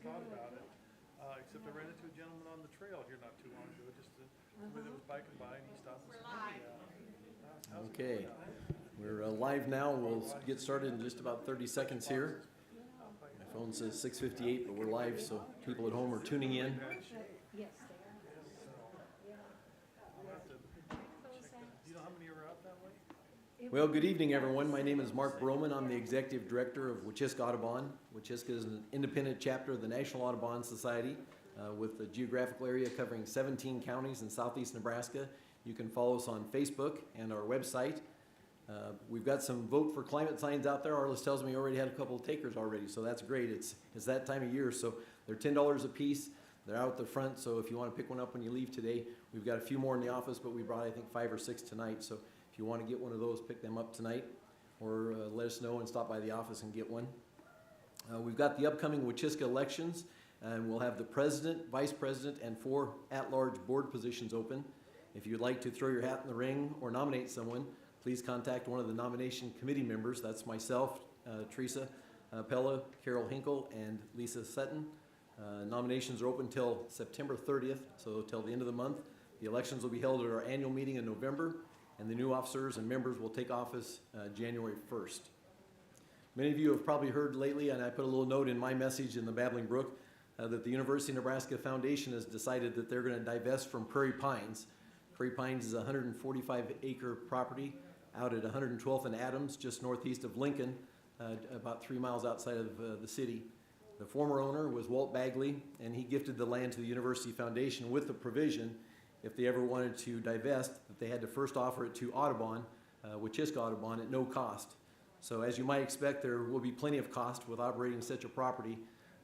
thought about it. Except I ran into a gentleman on the trail here not too long ago, just somebody that was biking by, and he stopped and said, "Hey, how's it Okay, going?" we're live now. We'll get started in just about 30 seconds here. My phone says 6:58, but we're live, so people at home are tuning in. Yes, I'll have to check that. Do you know how many are out that way? Well, good evening, everyone. My name is Mark Broman. I'm the Executive Director of Wachiska Audubon. Wachiska is an independent chapter of the National Audubon Society with a geographical area covering 17 counties in southeast Nebraska. You can follow us on Facebook and our website. We've got some vote for climate signs out there. Arliss tells me you already had a couple of takers already, so that's great. It's that time of year, so they're $10 a piece. They're out the front, so if you want to pick one up when you leave today, we've got a few more in the office, but we brought, I think, 5 or 6 tonight. So if you want to get one of those, pick them up tonight, or let us know and stop by the office and get one. We've got the upcoming Wachiska elections, and we'll have the president, vice president, and 4 at-large board positions open. If you'd like to throw your hat in the ring or nominate someone, please contact one of the nomination committee members. That's myself, Teresa Pella, Carol Hinkle, and Lisa Sutton. Nominations are open till September 30th, so till the end of the month. The elections will be held at our annual meeting in November, and the new officers and members will take office January 1st. Many of you have probably heard lately, and I put a little note in my message in the Babbling Brook, that the University of Nebraska Foundation has decided that they're going to divest from Prairie Pines. Prairie Pines is a 145-acre property out at 112th and Adams, just northeast of Lincoln, about 3 miles outside of the city. The former owner was Walt Bagley, and he gifted the land to the University Foundation with the provision, if they ever wanted to divest, that they had to first offer it to Audubon, Wachiska Audubon, at no cost. So as you might expect, there will be plenty of cost with operating such a property,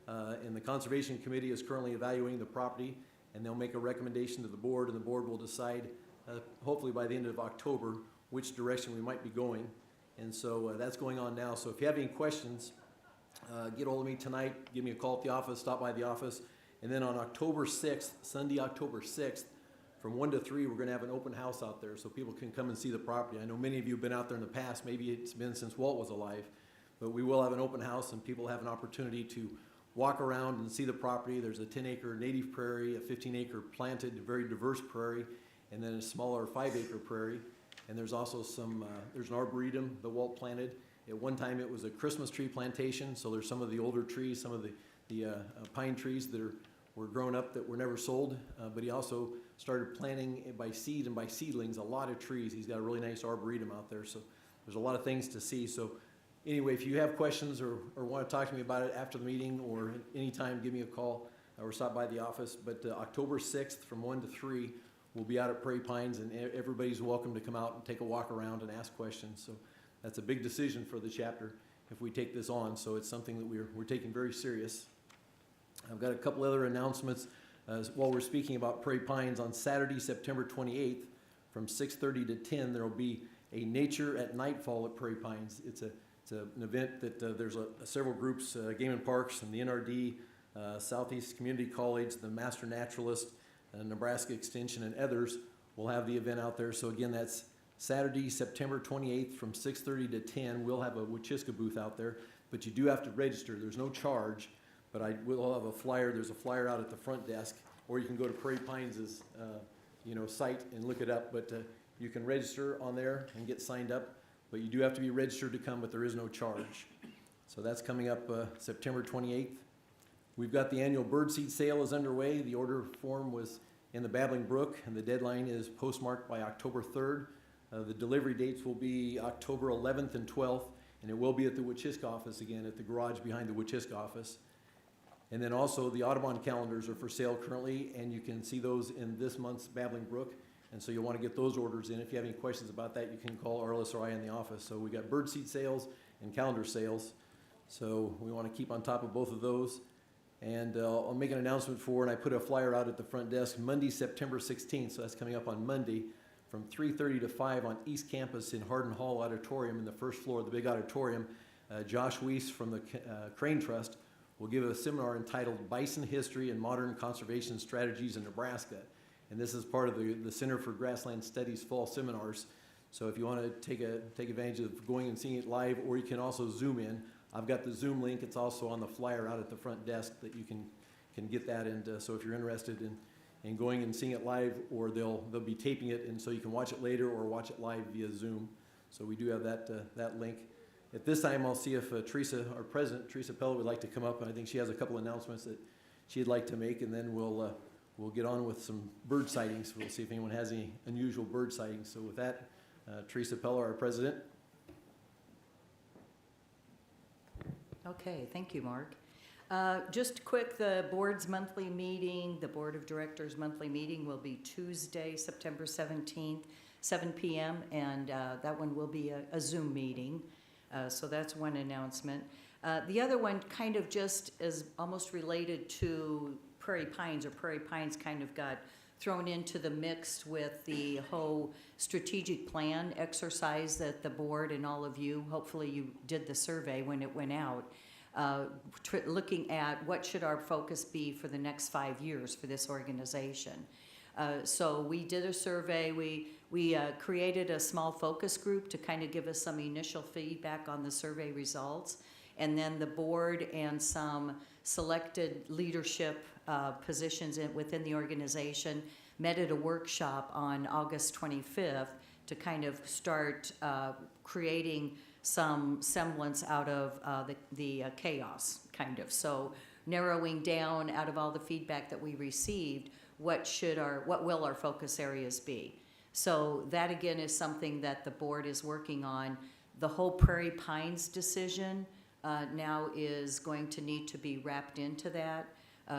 and the Conservation Committee is currently evaluating the property, and they'll make a recommendation to the board, and the board will decide, hopefully by the end of October, which direction we might be going. And so that's going on now. So if you have any questions, get hold of me tonight, give me a call at the office, stop by the office. And then on October 6th, Sunday, October 6th, from 1 to 3, we're going to have an open house out there so people can come and see the property. I know many of you have been out there in the past. Maybe it's been since Walt was alive. But we will have an open house, and people have an opportunity to walk around and see the property. There's a 10-acre native prairie, a 15-acre planted, very diverse prairie, and then a smaller 5-acre prairie. And there's also there's an arboretum that Walt planted. At one time it was a Christmas tree plantation, so there's some of the older trees, some of the pine trees that were grown up that were never sold. But he also started planting by seed and by seedlings a lot of trees. He's got a really nice arboretum out there, so there's a lot of things to see. So anyway, if you have questions or want to talk to me about it after the meeting or anytime, give me a call or stop by the office. But October 6th from 1 to 3, we'll be out at Prairie Pines, and everybody's welcome to come out and take a walk around and ask questions. So that's a big decision for the chapter if we take this on. So it's something that we're taking very serious. I've got a couple other announcements while we're speaking about Prairie Pines. On Saturday, September 28th, from 6:30 to 10, there will be a Nature at Nightfall at Prairie Pines. It's an event that there's several groups, Game and Parks and the NRD, Southeast Community College, the Master Naturalist, Nebraska Extension, and others will have the event out there. So again, that's Saturday, September 28th from 6:30 to 10. We'll have a Wachiska booth out there, but you do have to register. There's no charge, but I will have a flyer. There's a flyer out at the front desk, or you can go to Prairie Pines' site and look it up. But you can register on there and get signed up, but you do have to be registered to come, but there is no charge. So that's coming up September 28th. We've got the annual birdseed sale is underway. The order form was in the Babbling Brook, and the deadline is postmarked by October 3rd. The delivery dates will be October 11th and 12th, and it will be at the Wachiska office again, at the garage behind the Wachiska office. And then also the Audubon calendars are for sale currently, and you can see those in this month's Babbling Brook. And so you'll want to get those orders in. If you have any questions about that, you can call Arliss or I in the office. So we got birdseed sales and calendar sales. So we want to keep on top of both of those. And I'll make an announcement and I put a flyer out at the front desk, Monday, September 16th, so that's coming up on Monday, from 3:30 to 5 on East Campus in Hardin Hall Auditorium in the first floor of the big auditorium. Josh Weiss from the Crane Trust will give a seminar entitled Bison History and Modern Conservation Strategies in Nebraska. And this is part of the Center for Grassland Studies fall seminars. So if you want to take advantage of going and seeing it live, or you can also Zoom in, I've got the Zoom link. It's also on the flyer out at the front desk that you can get that. And so if you're interested in going and seeing it live, or they'll be taping it, and so you can watch it later or watch it live via Zoom. So we do have that link. At this time, I'll see if Teresa, our president, Teresa Pella, would like to come up. And I think she has a couple announcements that she'd like to make, and then we'll get on with some bird sightings. We'll see if anyone has any unusual bird sightings. So with that, Teresa Pella, our president. Okay, thank you, Mark. Just quick, the board's monthly meeting, the Board of Directors' monthly meeting will be Tuesday, September 17th, 7 p.m., and that one will be a Zoom meeting. So that's one announcement. The other one kind of just is almost related to Prairie Pines, or Prairie Pines kind of got thrown into the mix with the whole strategic plan exercise that the board and all of you, hopefully you did the survey when it went out, looking at what should our focus be for the next 5 years for this organization. So we did a survey. We created a small focus group to kind of give us some initial feedback on the survey results. And then the board and some selected leadership positions within the organization met at a workshop on August 25th to kind of start creating some semblance out of the chaos, kind of. So narrowing down out of all the feedback that we received, what will our focus areas be? So that again is something that the board is working on. The whole Prairie Pines decision now is going to need to be wrapped into that.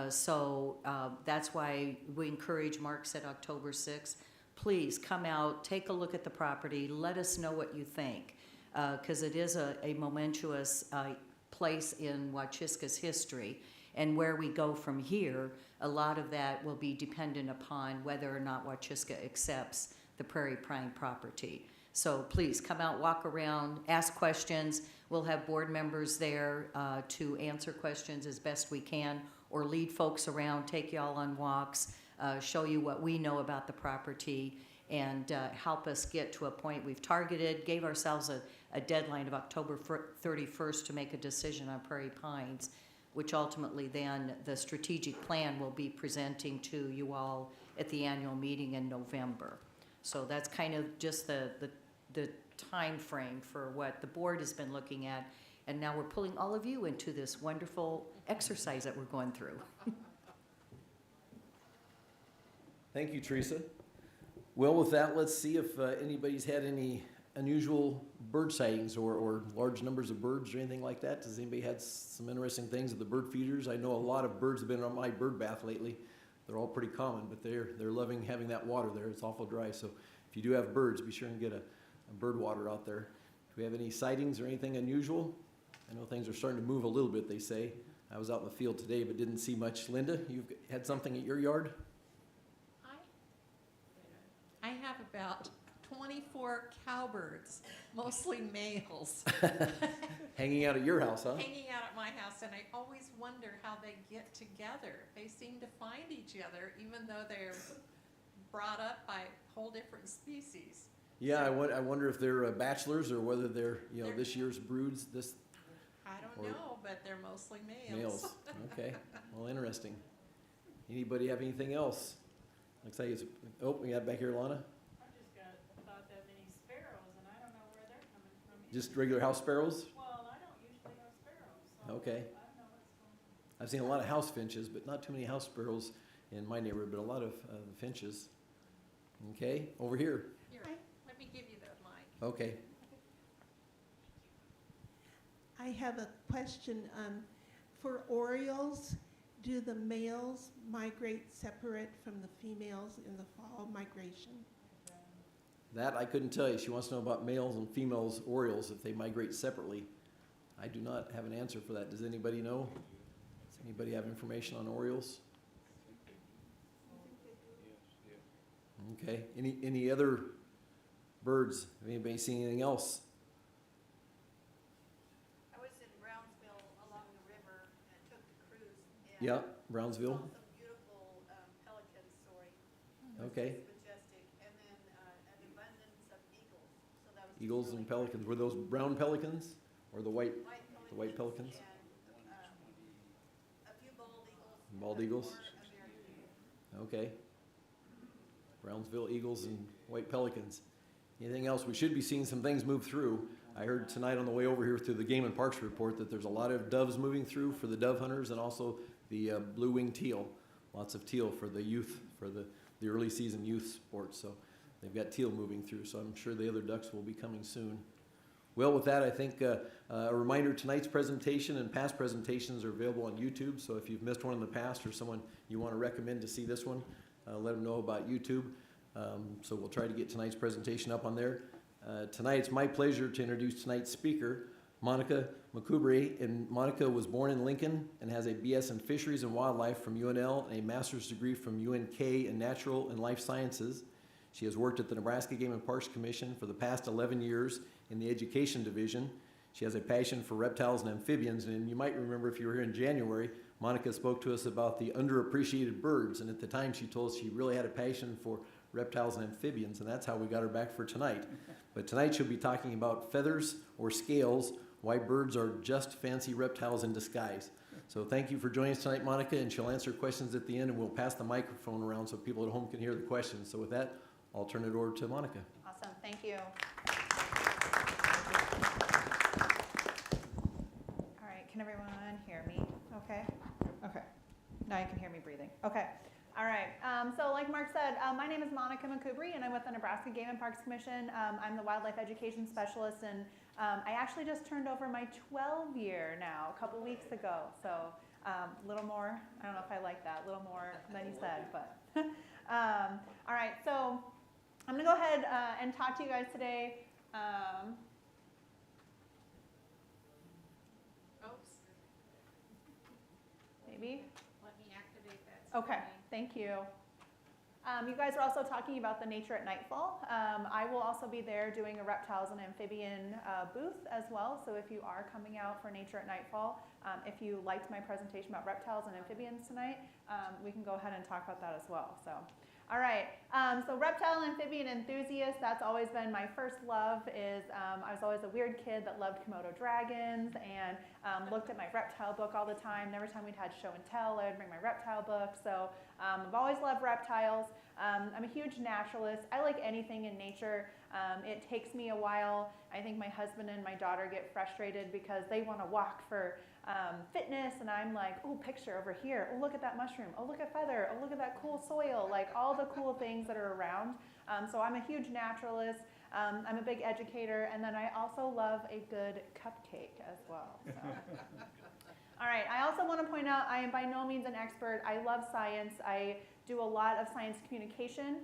So that's why we encourage, Mark said October 6th, please come out, take a look at the property, let us know what you think, because it is a momentous place in Wachiska's history. And where we go from here, a lot of that will be dependent upon whether or not Wachiska accepts the Prairie Pine property. So please come out, walk around, ask questions. We'll have board members there to answer questions as best we can, or lead folks around, take you all on walks, show you what we know about the property, and help us get to a point we've targeted, gave ourselves a deadline of October 31st to make a decision on Prairie Pines, which ultimately then the strategic plan will be presenting to you all at the annual meeting in November. So that's kind of just the time frame for what the board has been looking at, and now we're pulling all of you into this wonderful exercise that we're going through. Thank you, Teresa. Well, with that, let's see if anybody's had any unusual bird sightings or large numbers of birds or anything like that. Does anybody had some interesting things at the bird feeders? I know a lot of birds have been on my bird bath lately. They're all pretty common, but they're loving having that water there. It's awful dry, so if you do have birds, be sure and get a bird water out there. Do we have any sightings or anything unusual? I know things are starting to move a little bit, they say. I was out in the field today but didn't see much. Linda, you've had something at your yard? I have about 24 cowbirds, mostly males. Hanging out at your house, huh? Hanging out at my house, and I always wonder how they get together. They seem to find each other even though they're brought up by whole different species. Yeah, I wonder if they're bachelors or whether they're this year's broods. I don't know, but they're mostly males. Males. Okay. Well, interesting. Anybody have anything else? Looks like it's. Oh, we got back here, Lana. I just got about that many sparrows, and I don't know where they're coming from either. Just regular house sparrows. Well, I don't usually have sparrows, so Okay. I don't know what's going on. I've seen a lot of house finches, but not too many house sparrows in my neighborhood, but a lot of finches. Okay, over here. Here, let me give you the mic. Okay. I have a question. For orioles, do the males migrate separate from the females in the fall migration? That I couldn't tell you. She wants to know about males and females orioles, if they migrate separately. I do not have an answer for that. Does anybody know? Does anybody have information on orioles? Okay. Any other birds? Have anybody seen anything else? I was in Brownsville along the river and took the cruise. And Yeah, Brownsville. saw some beautiful pelicans soaring. Okay. It's majestic. And then an abundance of eagles. So that was Eagles really and pelicans. Were those brown pelicans or the white? White The white pelicans? and a few bald eagles. Bald eagles? Or a very few. Okay. Brownsville Eagles and white pelicans. Anything else? We should be seeing some things move through. I heard tonight on the way over here through the Game and Parks report that there's a lot of doves moving through for the dove hunters and also the blue-winged teal. Lots of teal for the youth, for the early season youth sports. So they've got teal moving through, so I'm sure the other ducks will be coming soon. Well, with that, I think a reminder, tonight's presentation and past presentations are available on YouTube. So if you've missed one in the past or someone you want to recommend to see this one, let them know about YouTube. So we'll try to get tonight's presentation up on there. Tonight, it's my pleasure to introduce tonight's speaker, Monica McCoubrey. And Monica was born in Lincoln and has a BS in Fisheries and Wildlife from UNL and a master's degree from UNK in Natural and Life Sciences. She has worked at the Nebraska Game and Parks Commission for the past 11 years in the Education Division. She has a passion for reptiles and amphibians, and you might remember if you were here in January, Monica spoke to us about the underappreciated birds, and at the time she told us she really had a passion for reptiles and amphibians, and that's how we got her back for tonight. But tonight she'll be talking about feathers or scales, why birds are just fancy reptiles in disguise. So thank you for joining us tonight, Monica, and she'll answer questions at the end, and we'll pass the microphone around so people at home can hear the questions. So with that, I'll turn it over to Monica. Awesome, thank you. All right, can everyone hear me? Okay. Okay. Now you can hear me breathing. Okay. All right. So like Mark said, my name is Monica McCoubrey, and I'm with the Nebraska Game and Parks Commission. I'm the wildlife education specialist, and I actually just turned over my 12 year now a couple weeks ago. So a little more, I don't know if I like that, a little more than you said, but all right. So I'm going to go ahead and talk to you guys today. Oops, Maybe. let me activate that. Okay, screen. thank you. You guys are also talking about the Nature at Nightfall. I will also be there doing a reptiles and amphibian booth as well. So if you are coming out for Nature at Nightfall, if you liked my presentation about reptiles and amphibians tonight, we can go ahead and talk about that as well. So. All right, so reptile and amphibian enthusiast, that's always been my first love. I was always a weird kid that loved Komodo dragons and looked at my reptile book all the time. And every time we'd had show and tell, I would bring my reptile book. So I've always loved reptiles. I'm a huge naturalist. I like anything in nature. It takes me a while. I think my husband and my daughter get frustrated because they want to walk for fitness, and I'm like, oh, picture over here. Oh, look at that mushroom. Oh, look at feather. Oh, look at that cool soil. Like all the cool things that are around. So I'm a huge naturalist. I'm a big educator, and then I also love a good cupcake as well. So. All right, I also want to point out I am by no means an expert. I love science. I do a lot of science communication,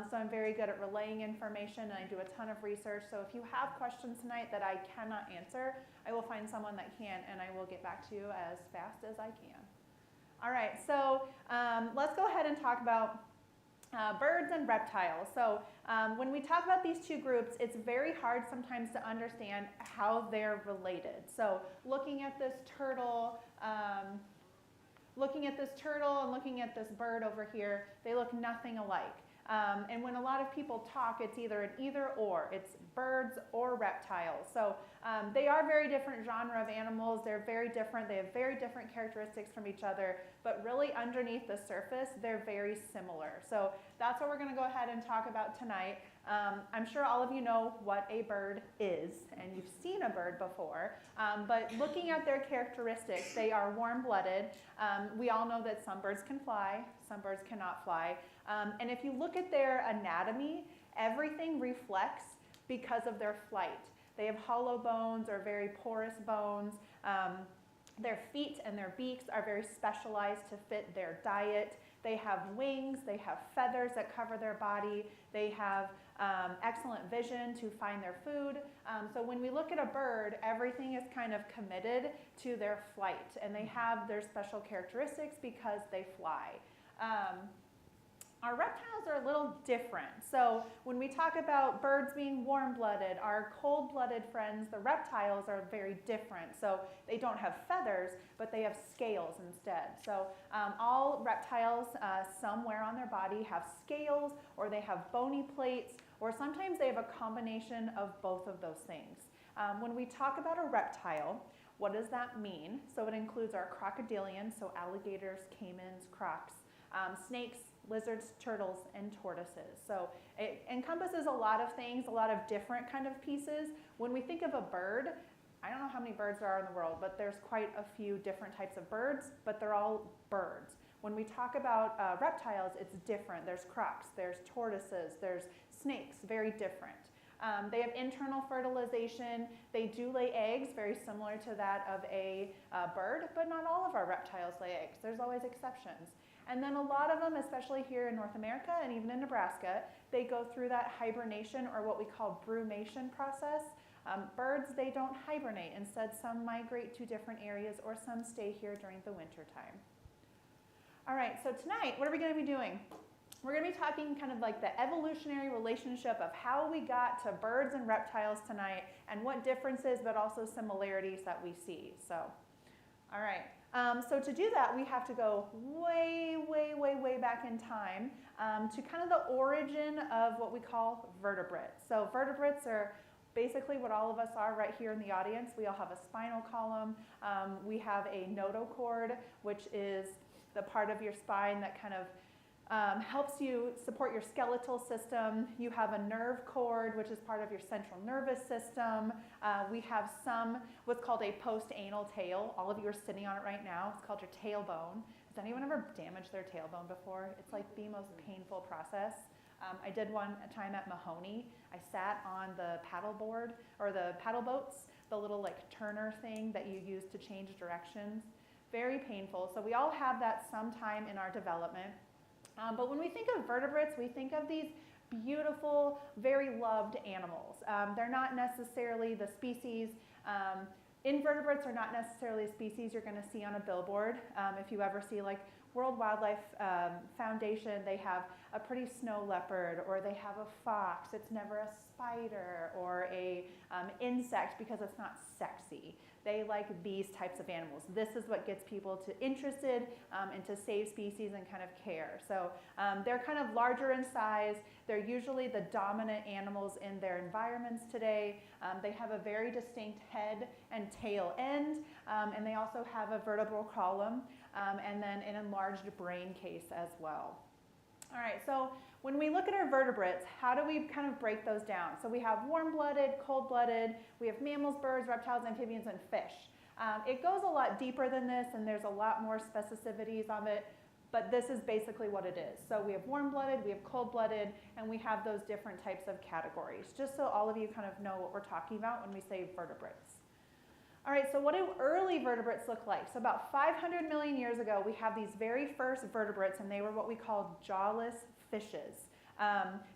so I'm very good at relaying information, and I do a ton of research. So if you have questions tonight that I cannot answer, I will find someone that can, and I will get back to you as fast as I can. All right, so let's go ahead and talk about birds and reptiles. So when we talk about these two groups, it's very hard sometimes to understand how they're related. So looking at this turtle, and looking at this bird over here, they look nothing alike. And when a lot of people talk, it's either an either or. It's birds or reptiles. So they are very different genre of animals. They're very different. They have very different characteristics from each other. But really underneath the surface, they're very similar. So that's what we're going to go ahead and talk about tonight. I'm sure all of you know what a bird is, and you've seen a bird before. But looking at their characteristics, they are warm-blooded. We all know that some birds can fly, some birds cannot fly. And if you look at their anatomy, everything reflects because of their flight. They have hollow bones or very porous bones. Their feet and their beaks are very specialized to fit their diet. They have wings, they have feathers that cover their body. They have excellent vision to find their food. So when we look at a bird, everything is kind of committed to their flight, and they have their special characteristics because they fly. Our reptiles are a little different. So when we talk about birds being warm-blooded, our cold-blooded friends, the reptiles, are very different. So they don't have feathers, but they have scales instead. So all reptiles somewhere on their body have scales, or they have bony plates, or sometimes they have a combination of both of those things. When we talk about a reptile, What does that mean? So it includes our crocodilians, so alligators, caimans, crocs, snakes, lizards, turtles, and tortoises. So it encompasses a lot of things, a lot of different kind of pieces. When we think of a bird, I don't know how many birds there are in the world, but there's quite a few different types of birds, but they're all birds. When we talk about reptiles, it's different. There's crocs, there's tortoises, there's snakes, very different. They have internal fertilization. They do lay eggs, very similar to that of a bird, but not all of our reptiles lay eggs. There's always exceptions. And then a lot of them, especially here in North America and even in Nebraska, they go through that hibernation or what we call brumation process. Birds, they don't hibernate. Instead, some migrate to different areas or some stay here during the winter time. All right, so tonight, what are we going to be doing? We're going to be talking kind of like the evolutionary relationship of how we got to birds and reptiles tonight and what differences but also similarities that we see. So, all right. So to do that, we have to go way, way, way, way back in time to kind of the origin of what we call vertebrates. So vertebrates are basically what all of us are right here in the audience. We all have a spinal column. We have a notochord, which is the part of your spine that kind of helps you support your skeletal system. You have a nerve cord, which is part of your central nervous system. We have what's called a post-anal tail. All of you are sitting on it right now. It's called your tailbone. Has anyone ever damaged their tailbone before? It's like the most painful process. I did one time at Mahoney. I sat on the paddle board, or the paddle boats, the little like turner thing that you use to change directions. Very painful. So we all have that sometime in our development. But when we think of vertebrates, we think of these beautiful, very loved animals. They're not necessarily the species, invertebrates are not necessarily a species you're going to see on a billboard. If you ever see like World Wildlife Foundation, they have a pretty snow leopard, or they have a fox. It's never a spider or a insect because it's not sexy. They like these types of animals. This is what gets people interested and to save species and kind of care. So they're kind of larger in size. They're usually the dominant animals in their environments today. They have a very distinct head and tail end, and they also have a vertebral column and then an enlarged brain case as well. All right, so when we look at our vertebrates, how do we kind of break those down? So we have warm-blooded, cold-blooded, we have mammals, birds, reptiles, amphibians, and fish. It goes a lot deeper than this, and there's a lot more specificities of it, but this is basically what it is. So we have warm-blooded, we have cold-blooded, and we have those different types of categories, just so all of you kind of know what we're talking about when we say vertebrates. All right, so what do early vertebrates look like? So about 500 million years ago, we have these very first vertebrates, and they were what we call jawless fishes.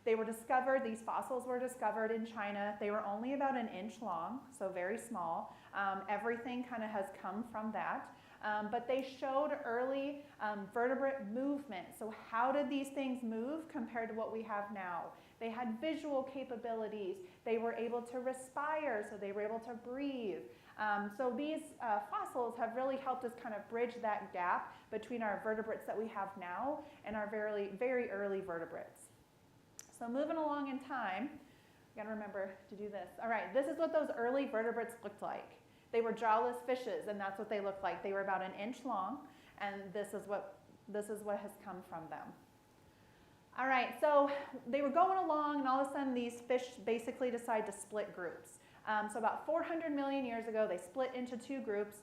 They were discovered, these fossils were discovered in China. They were only about an inch long, so very small. Everything kind of has come from that. But they showed early vertebrate movement. So how did these things move compared to what we have now? They had visual capabilities. They were able to respire, so they were able to breathe. So these fossils have really helped us kind of bridge that gap between our vertebrates that we have now and our very, very early vertebrates. So moving along in time, you gotta remember to do this. All right, this is what those early vertebrates looked like. They were jawless fishes, and that's what they looked like. They were about an inch long, and this is what has come from them. All right, so they were going along, and all of a sudden these fish basically decide to split groups. So about 400 million years ago, they split into two groups.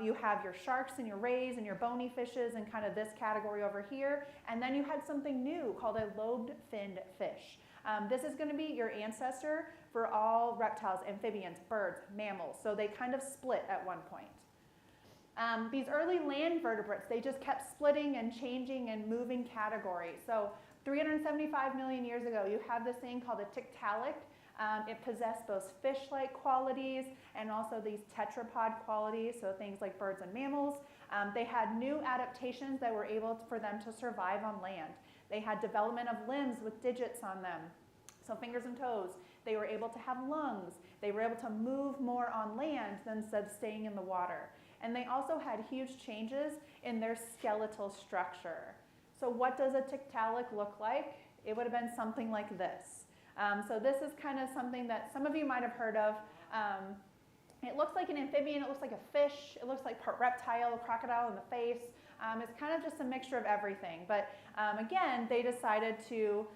You have your sharks and your rays and your bony fishes and kind of this category over here. And then you had something new called a lobed-finned fish. This is going to be your ancestor for all reptiles, amphibians, birds, mammals. So they kind of split at one point. These early land vertebrates, they just kept splitting and changing and moving categories. So 375 million years ago, you have this thing called a tiktaalik. It possessed both fish-like qualities and also these tetrapod qualities, so things like birds and mammals. They had new adaptations that were able for them to survive on land. They had development of limbs with digits on them, so fingers and toes. They were able to have lungs. They were able to move more on land than instead of staying in the water. And they also had huge changes in their skeletal structure. So what does a tiktaalik look like? It would have been something like this. So this is kind of something that some of you might have heard of. It looks like an amphibian, it looks like a fish, it looks like part reptile, crocodile in the face. It's kind of just a mixture of everything. But again, they decided to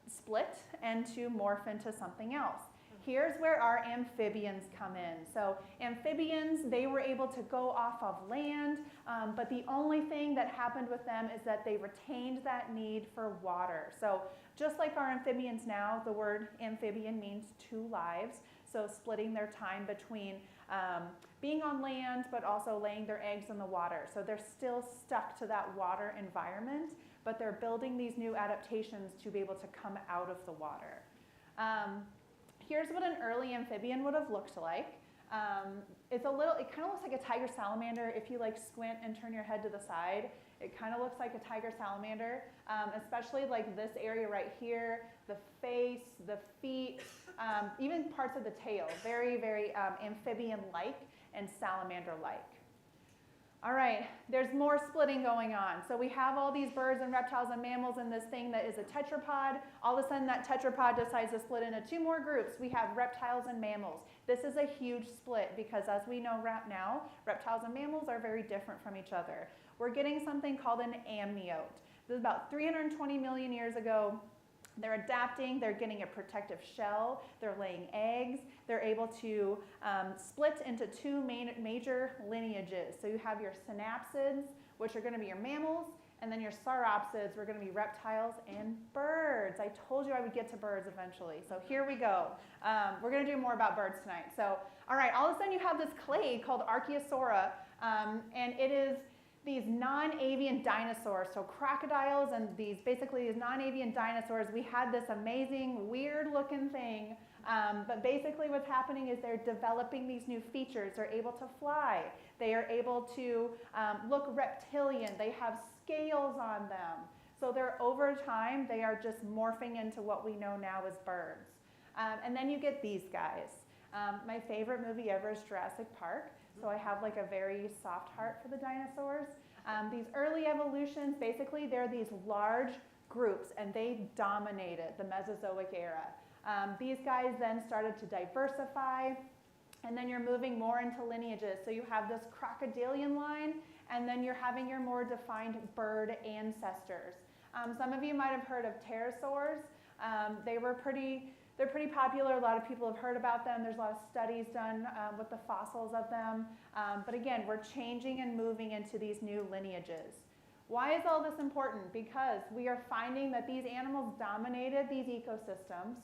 split and to morph into something else. Here's where our amphibians come in. So amphibians, they were able to go off of land, but the only thing that happened with them is that they retained that need for water. So just like our amphibians now, the word amphibian means two lives. So splitting their time between being on land, but also laying their eggs in the water. So they're still stuck to that water environment, but they're building these new adaptations to be able to come out of the water. Here's what an early amphibian would have looked like. It kind of looks like a tiger salamander. If you like squint and turn your head to the side, it kind of looks like a tiger salamander, especially like this area right here, the face, the feet, even parts of the tail. Very, very amphibian-like and salamander-like. All right, there's more splitting going on. So we have all these birds and reptiles and mammals in this thing that is a tetrapod. All of a sudden that tetrapod decides to split into two more groups. We have reptiles and mammals. This is a huge split because as we know right now, reptiles and mammals are very different from each other. We're getting something called an amniote. This is about 320 million years ago. They're adapting, they're getting a protective shell, they're laying eggs, they're able to split into two major lineages. So you have your synapsids, which are going to be your mammals, and then your sauropsids, which are going to be reptiles and birds. I told you I would get to birds eventually, so here we go. We're going to do more about birds tonight. So, all right, all of a sudden you have this clade called Archaeosaura, and it is these non-avian dinosaurs, so crocodiles and these non-avian dinosaurs. We had this amazing, weird-looking thing, but basically what's happening is they're developing these new features. They're able to fly. They are able to look reptilian. They have scales on them. So over time, they are just morphing into what we know now as birds. And then you get these guys. My favorite movie ever is Jurassic Park. So I have like a very soft heart for the dinosaurs. These early evolutions, basically, they're these large groups, and they dominated the Mesozoic era. These guys then started to diversify, and then you're moving more into lineages. So you have this crocodilian line, and then you're having your more defined bird ancestors. Some of you might have heard of pterosaurs. They're pretty popular. A lot of people have heard about them. There's a lot of studies done with the fossils of them. But again, we're changing and moving into these new lineages. Why is all this important? Because we are finding that these animals dominated these ecosystems.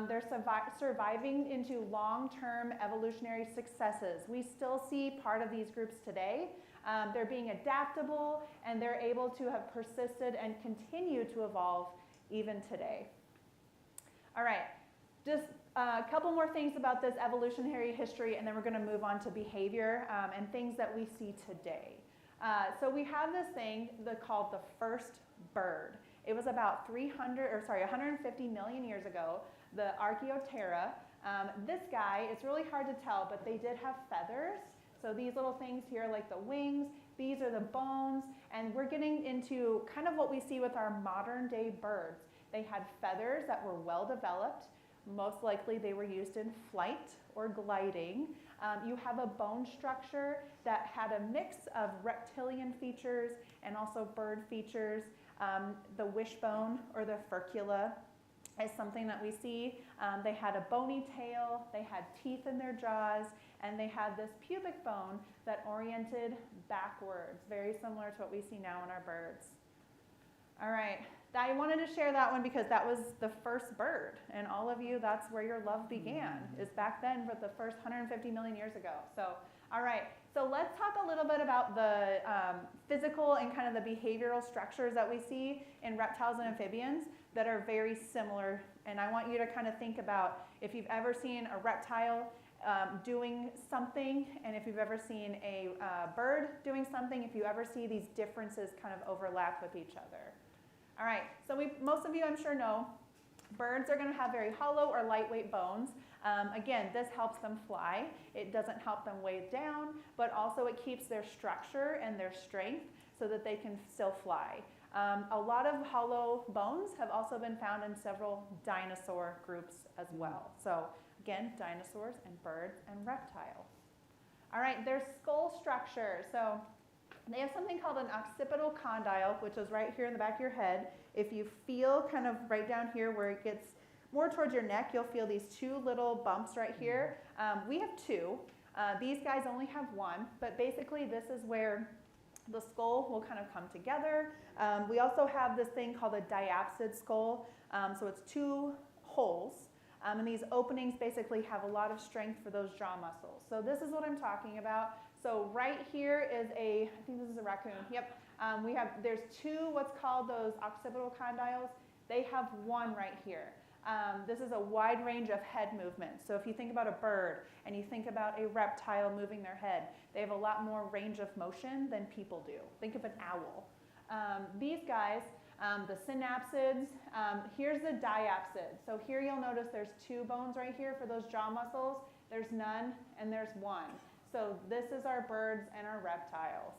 They're surviving into long-term evolutionary successes. We still see part of these groups today. They're being adaptable, and they're able to have persisted and continue to evolve even today. All right. Just a couple more things about this evolutionary history, and then we're going to move on to behavior and things that we see today. So we have this thing called the first bird. It was about 150 million years ago, the Archaeoptera. This guy, it's really hard to tell, but they did have feathers. So these little things here, like the wings, these are the bones, and we're getting into kind of what we see with our modern day birds. They had feathers that were well developed. Most likely they were used in flight or gliding. You have a bone structure that had a mix of reptilian features and also bird features. The wishbone or the furcula is something that we see. They had a bony tail, they had teeth in their jaws, and they had this pubic bone that oriented backwards, very similar to what we see now in our birds. All right. I wanted to share that one because that was the first bird, and all of you, that's where your love began, is back then with the first 150 million years ago. So, all right, so let's talk a little bit about the physical and kind of the behavioral structures that we see in reptiles and amphibians that are very similar, and I want you to kind of think about if you've ever seen a reptile doing something, and if you've ever seen a bird doing something, if you ever see these differences kind of overlap with each other. All right, so most of you, I'm sure, know birds are going to have very hollow or lightweight bones. Again, this helps them fly. It doesn't help them weigh down, but also it keeps their structure and their strength so that they can still fly. A lot of hollow bones have also been found in several dinosaur groups as well. So Again, dinosaurs and birds and reptiles. All right, their skull structure. So they have something called an occipital condyle, which is right here in the back of your head. If you feel kind of right down here where it gets more towards your neck, you'll feel these two little bumps right here. We have two. These guys only have one, but basically this is where the skull will kind of come together. We also have this thing called a diapsid skull. So it's two holes. And these openings basically have a lot of strength for those jaw muscles. So this is what I'm talking about. So right here is I think this is a raccoon. Yep. There's two what's called those occipital condyles. They have one right here. This is a wide range of head movement. So if you think about a bird and you think about a reptile moving their head, they have a lot more range of motion than people do. Think of an owl. These guys, the synapsids, here's the diapsid. So here you'll notice there's two bones right here for those jaw muscles. There's none and there's one. So this is our birds and our reptiles.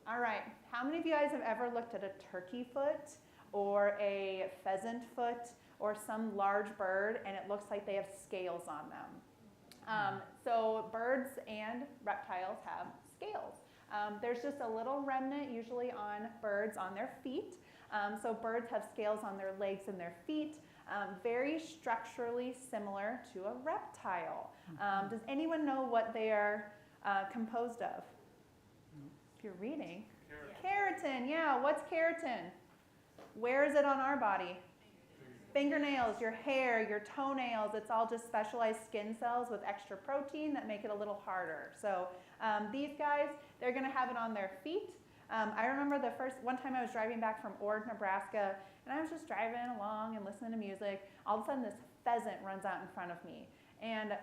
All right, how many of you guys have ever looked at a turkey foot or a pheasant foot or some large bird and it looks like they have scales on them? So birds and reptiles have scales. There's just a little remnant usually on birds on their feet. So birds have scales on their legs and their feet, very structurally similar to a reptile. Does anyone know what they are composed of? If you're reading. Keratin, yeah. What's keratin? Where is it on our body? Fingernails, your hair, your toenails. It's all just specialized skin cells with extra protein that make it a little harder. So these guys, they're going to have it on their feet. I remember one time I was driving back from Ord, Nebraska, and I was just driving along and listening to music. All of a sudden, this pheasant runs out in front of me. And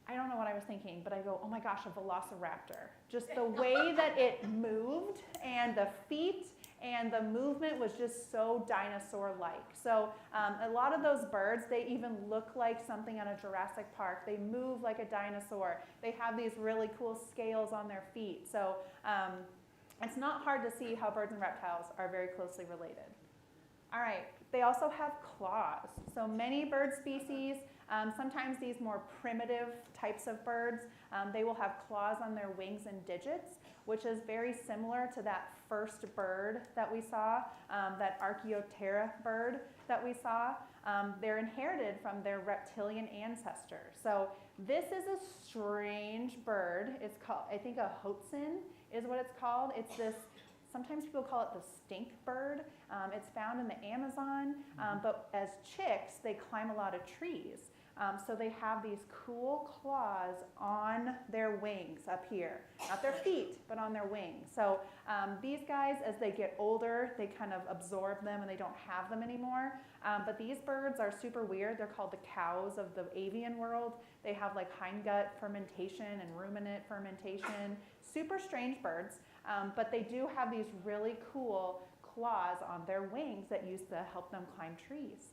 I don't know what I was thinking, but I go, oh my gosh, a velociraptor. Just the way that it moved and the feet and the movement was just so dinosaur-like. So a lot of those birds, they even look like something out of Jurassic Park. They move like a dinosaur. They have these really cool scales on their feet. So it's not hard to see how birds and reptiles are very closely related. All right, they also have claws. So many bird species, sometimes these more primitive types of birds, they will have claws on their wings and digits, which is very similar to that first bird that we saw, that Archaeoptera bird that we saw. They're inherited from their reptilian ancestors. So this is a strange bird. It's called, I think a Hotson is what it's called. It's this, sometimes people call it the stink bird. It's found in the Amazon, but as chicks, they climb a lot of trees. So they have these cool claws on their wings up here. Not their feet, but on their wings. So these guys, as they get older, they kind of absorb them and they don't have them anymore. But these birds are super weird. They're called the cows of the avian world. They have like hindgut fermentation and ruminant fermentation. Super strange birds, but they do have these really cool claws on their wings that used to help them climb trees.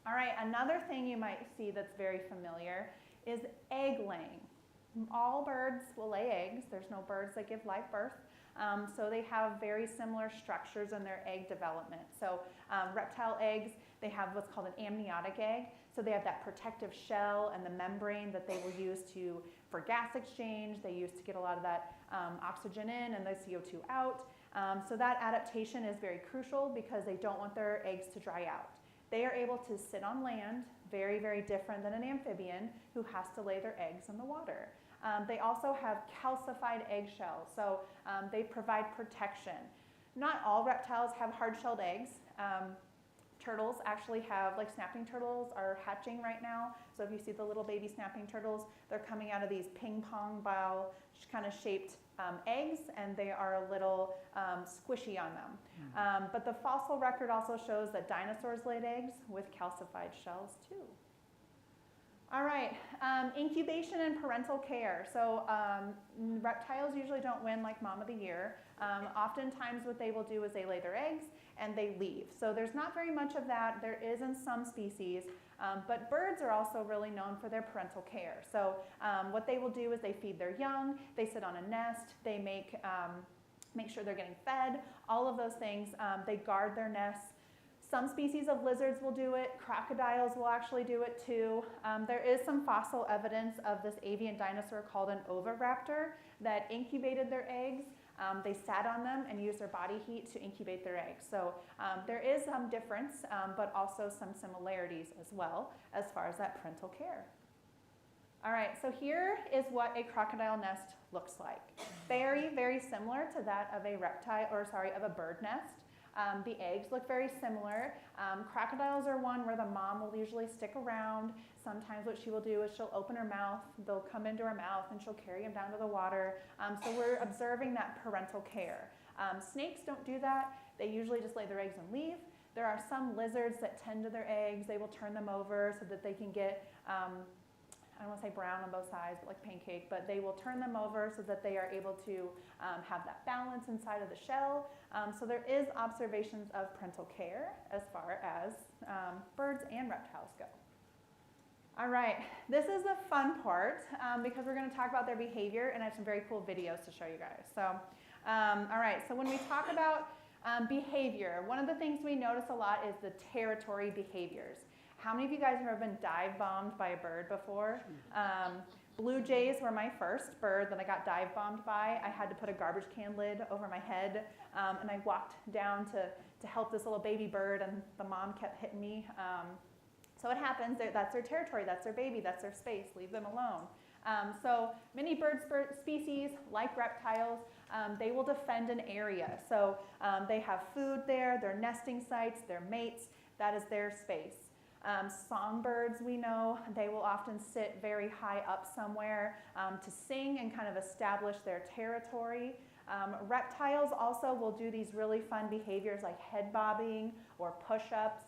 All right, another thing you might see that's very familiar is egg laying. All birds will lay eggs. There's no birds that give live birth. So they have very similar structures in their egg development. So reptile eggs, they have what's called an amniotic egg. So they have that protective shell and the membrane that they will use for gas exchange. They use to get a lot of that oxygen in and the CO2 out. So that adaptation is very crucial because they don't want their eggs to dry out. They are able to sit on land, very, very different than an amphibian who has to lay their eggs in the water. They also have calcified eggshells, so they provide protection. Not all reptiles have hard-shelled eggs. Turtles actually have, like snapping turtles are hatching right now. So if you see the little baby snapping turtles, they're coming out of these ping pong ball kind of shaped eggs, and they are a little squishy on them. But the fossil record also shows that dinosaurs laid eggs with calcified shells too. All right, incubation and parental care. So reptiles usually don't win like Mom of the Year. Oftentimes what they will do is they lay their eggs and they leave. So there's not very much of that. There is in some species, but birds are also really known for their parental care. So what they will do is they feed their young, they sit on a nest, they make sure they're getting fed, all of those things. They guard their nests. Some species of lizards will do it. Crocodiles will actually do it too. There is some fossil evidence of this avian dinosaur called an oviraptor that incubated their eggs. They sat on them and used their body heat to incubate their eggs. So there is some difference, but also some similarities as well as far as that parental care. All right, so here is what a crocodile nest looks like. Very, very similar to that of a of a bird nest. The eggs look very similar. Crocodiles are one where the mom will usually stick around. Sometimes what she will do is she'll open her mouth, they'll come into her mouth, and she'll carry them down to the water. So we're observing that parental care. Snakes don't do that. They usually just lay their eggs and leave. There are some lizards that tend to their eggs. They will turn them over so that they can get, I don't want to say brown on both sides, but like pancake, but they will turn them over so that they are able to have that balance inside of the shell. So there is observations of parental care as far as birds and reptiles go. All right, this is the fun part because we're going to talk about their behavior, and I have some very cool videos to show you guys. So, all right, so when we talk about behavior, one of the things we notice a lot is the territory behaviors. How many of you guys have ever been dive bombed by a bird before? Blue jays were my first bird that I got dive bombed by. I had to put a garbage can lid over my head, and I walked down to help this little baby bird, and the mom kept hitting me. So it happens, that's their territory, that's their baby, that's their space, leave them alone. So many bird species, like reptiles, they will defend an area. So they have food there, their nesting sites, their mates, that is their space. Songbirds, we know, they will often sit very high up somewhere to sing and kind of establish their territory. Reptiles also will do these really fun behaviors like head bobbing or push-ups.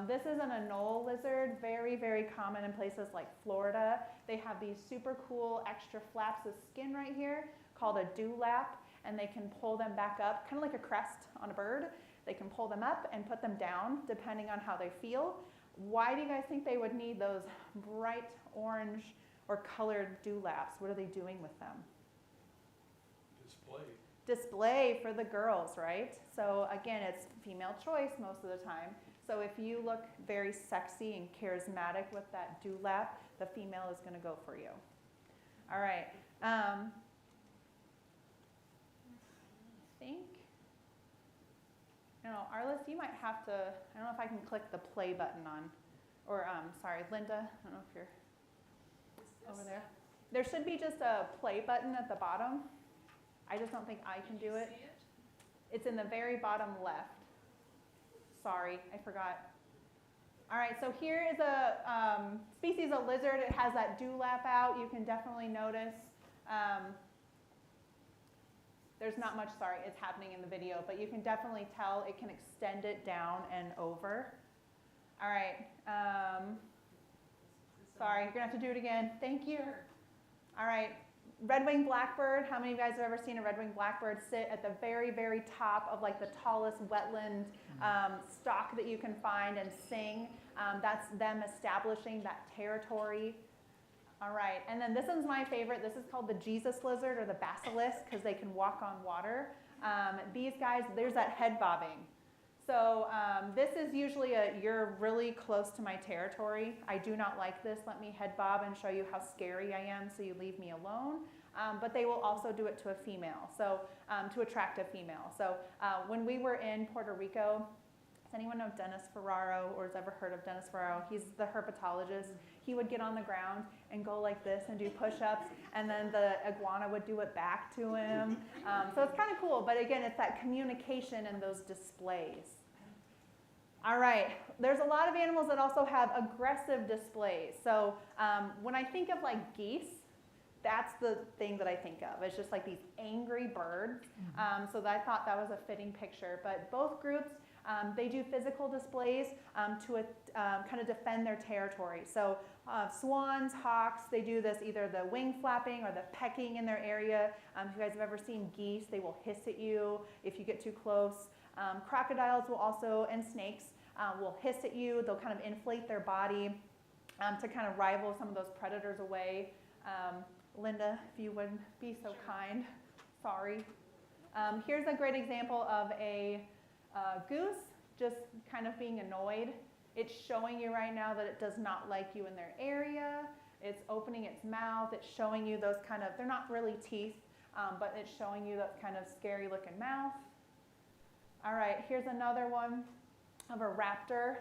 This is an anole lizard, very, very common in places like Florida. They have these super cool extra flaps of skin right here called a dewlap, and they can pull them back up, kind of like a crest on a bird. They can pull them up and put them down depending on how they feel. Why do you guys think they would need those bright orange or colored dewlaps? What are they doing with them? Display for the girls, right? So again, it's female choice most of the time. So if you look very sexy and charismatic with that dewlap, the female is going to go for you. All right. I think, Arliss, you might have to, I don't know if I can click the play button on, or sorry, Linda, I don't know if you're over there. There should be just a play button at the bottom. I just don't think I can do it. It's in the very bottom left. Sorry, I forgot. All right, so here is a species of lizard. It has that dewlap out. You can definitely notice. There's not much, sorry, it's happening in the video, but you can definitely tell it can extend it down and over. All right. Sorry, you're going to have to do it again. Thank you. Sure. All right. Red-winged blackbird. How many of you guys have ever seen a red-winged blackbird sit at the very, very top of like the tallest wetland stalk that you can find and sing? That's them establishing that territory. All right, and then this one's my favorite. This is called the Jesus lizard or the basilisk because they can walk on water. These guys, there's that head bobbing. So this is usually you're really close to my territory. I do not like this. Let me head bob and show you how scary I am so you leave me alone. But they will also do it to a female, so to attract a female. So when we were in Puerto Rico, does anyone know Dennis Ferraro or has ever heard of Dennis Ferraro? He's the herpetologist. He would get on the ground and go like this and do push-ups, and then the iguana would do it back to him. So it's kind of cool, but again, it's that communication and those displays. All right, there's a lot of animals that also have aggressive displays. So when I think of like geese, that's the thing that I think of. It's just like these angry birds. So I thought that was a fitting picture. But both groups, they do physical displays to kind of defend their territory. So swans, hawks, they do this either the wing flapping or the pecking in their area. If you guys have ever seen geese, they will hiss at you if you get too close. Crocodiles will also, and snakes, will hiss at you. They'll kind of inflate their body to kind of rival some of those predators away. Linda, if you would be so kind. Sorry. Here's a great example of a goose just kind of being annoyed. It's showing you right now that it does not like you in their area. It's opening its mouth. It's showing you those kind of, they're not really teeth, but it's showing you that kind of scary looking mouth. All right, here's another one of a raptor.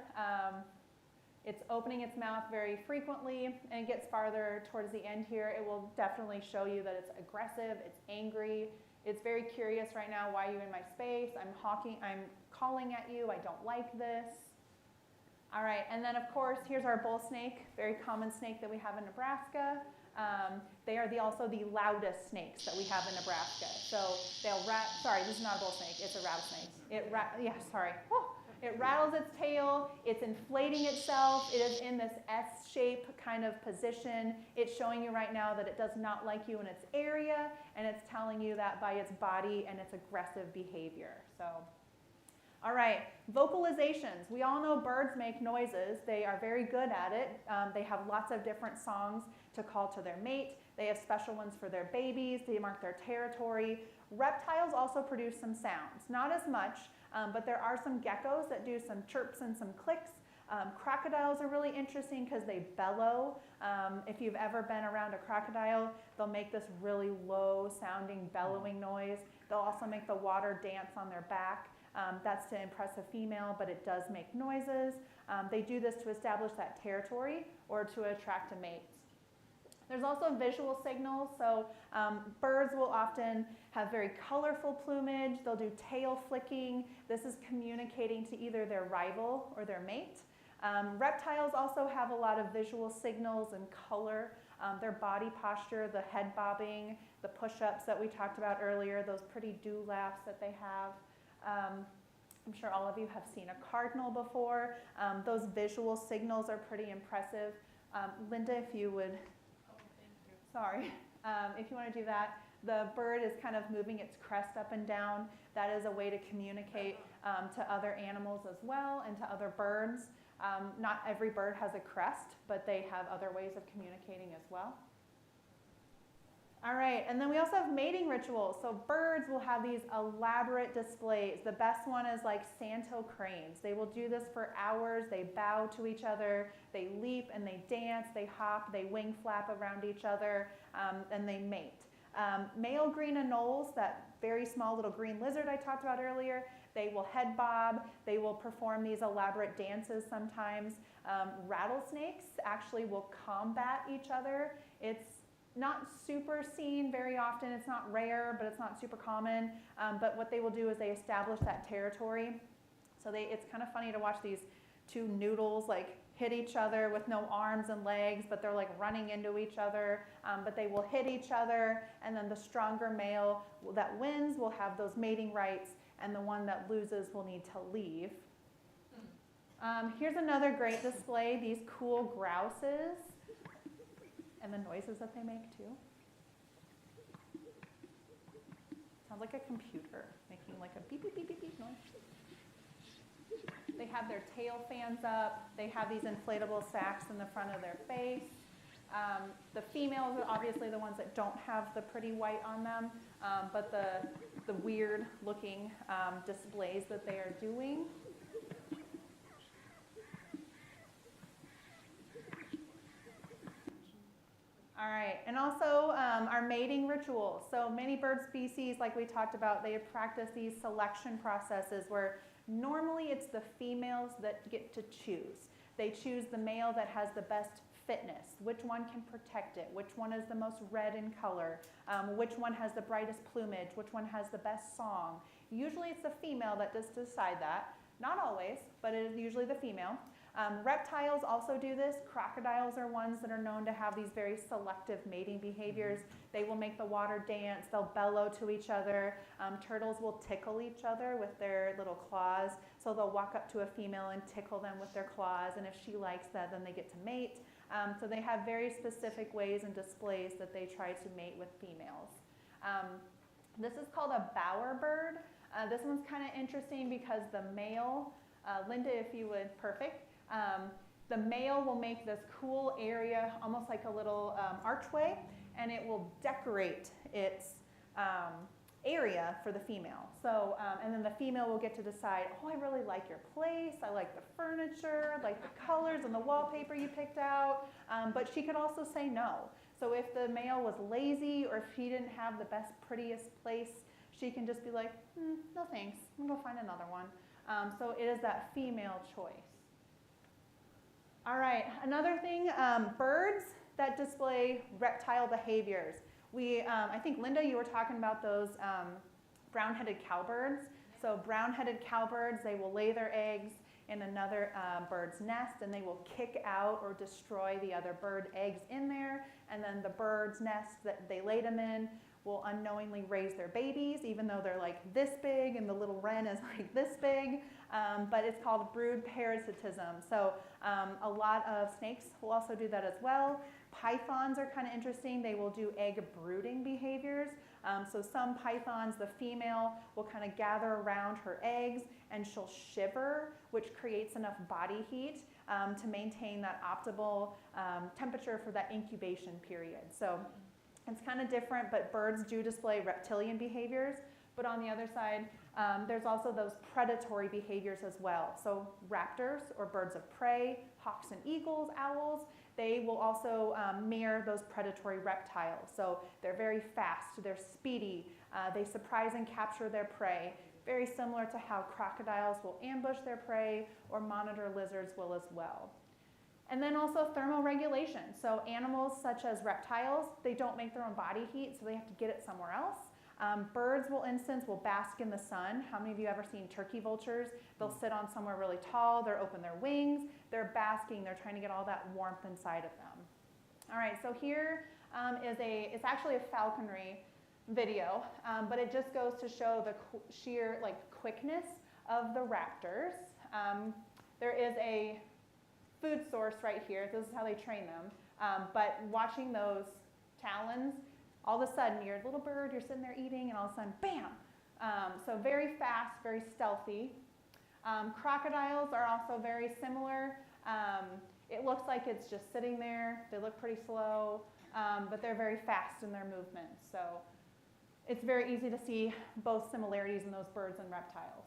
It's opening its mouth very frequently, and it gets farther towards the end here. It will definitely show you that it's aggressive, it's angry, it's very curious right now. Why are you in my space? I'm calling at you. I don't like this. All right, and then of course, here's our bull snake, very common snake that we have in Nebraska. They are also the loudest snakes that we have in Nebraska. So they'll sorry, this is not a bull snake, it's a rattlesnake. It rattles its tail, it's inflating itself, it is in this S-shape kind of position. It's showing you right now that it does not like you in its area, and it's telling you that by its body and its aggressive behavior. So, all right, vocalizations. We all know birds make noises. They are very good at it. They have lots of different songs to call to their mate. They have special ones for their babies. They mark their territory. Reptiles also produce some sounds, not as much, but there are some geckos that do some chirps and some clicks. Crocodiles are really interesting because they bellow. If you've ever been around a crocodile, they'll make this really low sounding bellowing noise. They'll also make the water dance on their back. That's to impress a female, but it does make noises. They do this to establish that territory or to attract a mate. There's also visual signals. So birds will often have very colorful plumage. They'll do tail flicking. This is communicating to either their rival or their mate. Reptiles also have a lot of visual signals and color. Their body posture, the head bobbing, the push-ups that we talked about earlier, those pretty do-laughs that they have. I'm sure all of you have seen a cardinal before. Those visual signals are pretty impressive. Linda, if you would, sorry, if you want to do that. The bird is kind of moving its crest up and down. That is a way to communicate to other animals as well and to other birds. Not every bird has a crest, but they have other ways of communicating as well. All right, and then we also have mating rituals. So birds will have these elaborate displays. The best one is like Santo cranes. They will do this for hours. They bow to each other. They leap and they dance. They hop. They wing flap around each other, and they mate. Male green anoles, that very small little green lizard I talked about earlier, they will head bob. They will perform these elaborate dances sometimes. Rattlesnakes actually will combat each other. It's not super seen very often. It's not rare, but it's not super common. But what they will do is they establish that territory. So it's kind of funny to watch these two noodles like hit each other with no arms and legs, but they're like running into each other. But they will hit each other, and then the stronger male that wins will have those mating rights, and the one that loses will need to leave. Here's another great display, these cool grouses. And the noises that they make too. Sounds like a computer making like a beep, beep, beep, beep, beep noise. They have their tail fans up. They have these inflatable sacs in the front of their face. The females are obviously the ones that don't have the pretty white on them, but the weird looking displays that they are doing. All right, and also our mating rituals. So many bird species, like we talked about, they practice these selection processes where normally it's the females that get to choose. They choose the male that has the best fitness, which one can protect it, which one is the most red in color, which one has the brightest plumage, which one has the best song. Usually it's the female that does decide that. Not always, but it is usually the female. Reptiles also do this. Crocodiles are ones that are known to have these very selective mating behaviors. They will make the water dance. They'll bellow to each other. Turtles will tickle each other with their little claws. So they'll walk up to a female and tickle them with their claws. And if she likes that, then they get to mate. So they have very specific ways and displays that they try to mate with females. This is called a bowerbird. This one's kind of interesting because the male, Linda, if you would, perfect. The male will make this cool area, almost like a little archway, and it will decorate its area for the female. So, and then the female will get to decide, oh, I really like your place, I like the furniture, I like the colors and the wallpaper you picked out, but she could also say no. So if the male was lazy or if he didn't have the best, prettiest place, she can just be like, no thanks, I'm gonna go find another one. So it is that female choice. All right, another thing, birds that display reptile behaviors. I think, Linda, you were talking about those brown-headed cowbirds. So brown-headed cowbirds, they will lay their eggs in another bird's nest, and they will kick out or destroy the other bird eggs in there, and then the bird's nest that they laid them in will unknowingly raise their babies, even though they're like this big and the little wren is like this big, but it's called brood parasitism. So a lot of snakes will also do that as well. Pythons are kind of interesting. They will do egg brooding behaviors. So some pythons, the female will kind of gather around her eggs and she'll shiver, which creates enough body heat to maintain that optimal temperature for that incubation period. So it's kind of different, but birds do display reptilian behaviors. But on the other side, there's also those predatory behaviors as well. So raptors, or birds of prey, hawks and eagles, owls, they will also mirror those predatory reptiles. So they're very fast, they're speedy, they surprise and capture their prey, very similar to how crocodiles will ambush their prey or monitor lizards will as well. And then also thermoregulation. So animals such as reptiles, they don't make their own body heat, so they have to get it somewhere else. Birds, for instance, will bask in the sun. How many of you ever seen turkey vultures? They'll sit on somewhere really tall, they'll open their wings, they're basking, they're trying to get all that warmth inside of them. All right, so here it's actually a falconry video, but it just goes to show the sheer quickness of the raptors. There is a food source right here. This is how they train them. But watching those talons, all of a sudden, you're a little bird, you're sitting there eating, and all of a sudden, bam! So very fast, very stealthy. Crocodiles are also very similar. It looks like it's just sitting there. They look pretty slow, but they're very fast in their movements. So it's very easy to see both similarities in those birds and reptiles.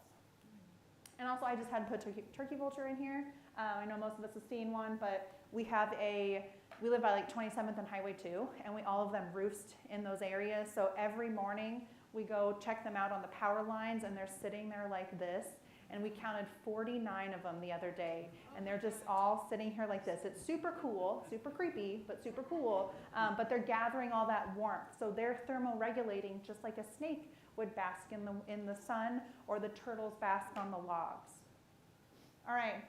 And also, I just had to put turkey vulture in here. I know most of us have seen one, but we live by 27th and Highway 2, and all of them roost in those areas. So every morning we go check them out on the power lines, and they're sitting there like this. And we counted 49 of them the other day, and they're just all sitting here like this. It's super cool, super creepy, but super cool. But they're gathering all that warmth, so they're thermoregulating just like a snake would bask in the sun, or the turtles bask on the logs. All right,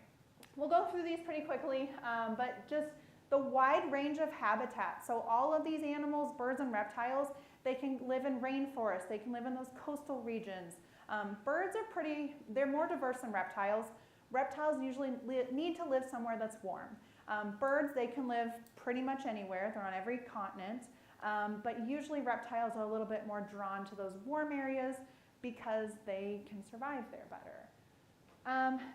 we'll go through these pretty quickly, but just the wide range of habitat. So all of these animals, birds and reptiles, they can live in rainforests, they can live in those coastal regions. Birds they're more diverse than reptiles. Reptiles usually need to live somewhere that's warm. Birds, they can live pretty much anywhere. They're on every continent. But usually reptiles are a little bit more drawn to those warm areas because they can survive there better.